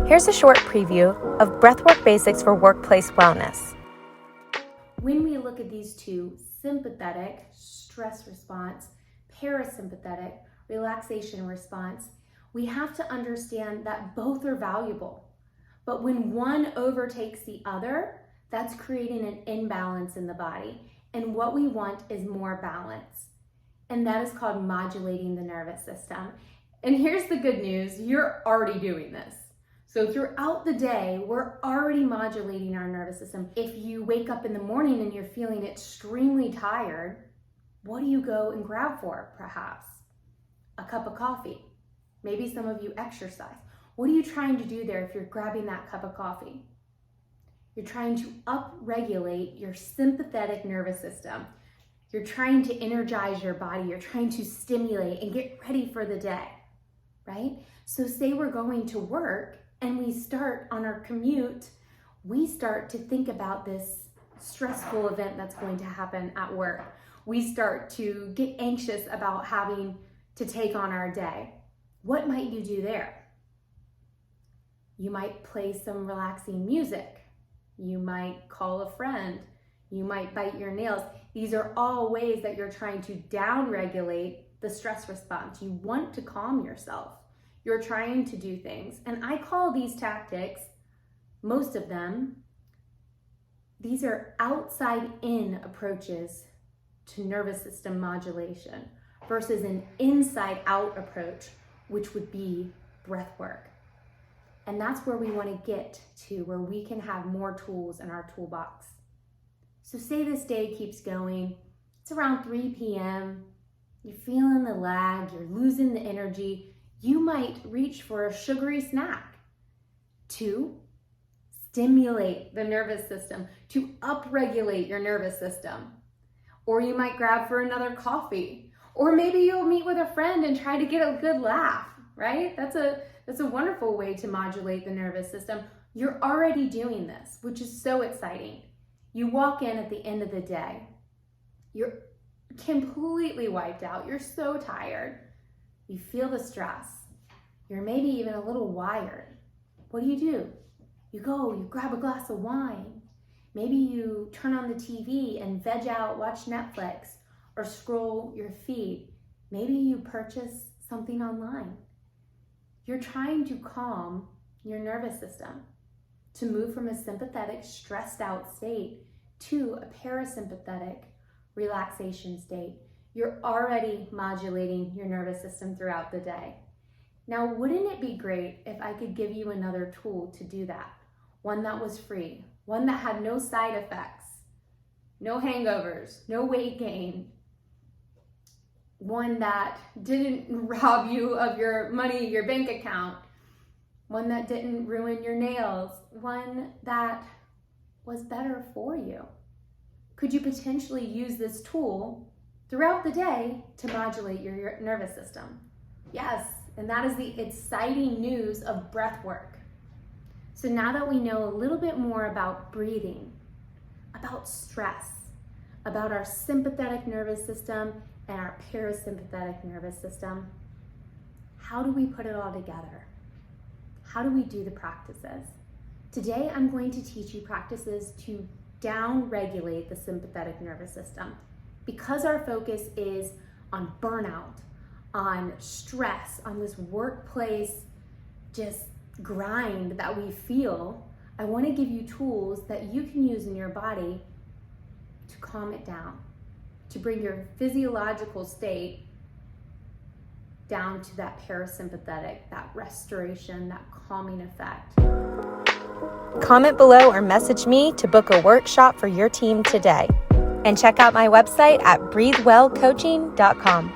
Here's a short preview of breathwork basics for workplace wellness. When we look at these two, sympathetic, stress response, parasympathetic, relaxation response, we have to understand that both are valuable. But when one overtakes the other, that's creating an imbalance in the body. And what we want is more balance. And that is called modulating the nervous system. And here's the good news, you're already doing this. So throughout the day, we're already modulating our nervous system. If you wake up in the morning and you're feeling extremely tired, what do you go and grab for? Perhaps a cup of coffee. Maybe some of you exercise. What are you trying to do there if you're grabbing that cup of coffee? You're trying to upregulate your sympathetic nervous system. You're trying to energize your body. You're trying to stimulate and get ready for the day, right? So say we're going to work and we start on our commute, we start to think about this stressful event that's going to happen at work. We start to get anxious about having to take on our day. What might you do there? You might play some relaxing music. You might call a friend. You might bite your nails. These are all ways that you're trying to downregulate the stress response. You want to calm yourself. You're trying to do things. And I call these tactics, most of them, these are outside-in approaches to nervous system modulation versus an inside-out approach, which would be breath work. And that's where we want to get to, where we can have more tools in our toolbox. So say this day keeps going, it's around 3 p.m., you're feeling the lag, you're losing the energy, you might reach for a sugary snack to stimulate the nervous system, to upregulate your nervous system. Or you might grab for another coffee. Or maybe you'll meet with a friend and try to get a good laugh, right? That's a wonderful way to modulate the nervous system. You're already doing this, which is so exciting. You walk in at the end of the day, you're completely wiped out. You're so tired. You feel the stress. You're maybe even a little wired. What do? You go, you grab a glass of wine. Maybe you turn on the TV and veg out, watch Netflix, or scroll your feed. Maybe you purchase something online. You're trying to calm your nervous system to move from a sympathetic, stressed out state to a parasympathetic relaxation state. You're already modulating your nervous system throughout the day. Now, wouldn't it be great if I could give you another tool to do that? One that was free, one that had no side effects, no hangovers, no weight gain, one that didn't rob you of your money, your bank account, one that didn't ruin your nails, one that was better for you. Could you potentially use this tool throughout the day to modulate your nervous system? Yes, and that is the exciting news of breath work. So now that we know a little bit more about breathing, about stress, about our sympathetic nervous system and our parasympathetic nervous system, how do we put it all together? How do we do the practices? Today, I'm going to teach you practices to down-regulate the sympathetic nervous system. Because our focus is on burnout, on stress, on this workplace just grind that we feel, I want to give you tools that you can use in your body to calm it down, to bring your physiological state down to that parasympathetic, that restoration, that calming effect. Comment below or message me to book a workshop for your team today. And check out my website at breathewellcoaching.com.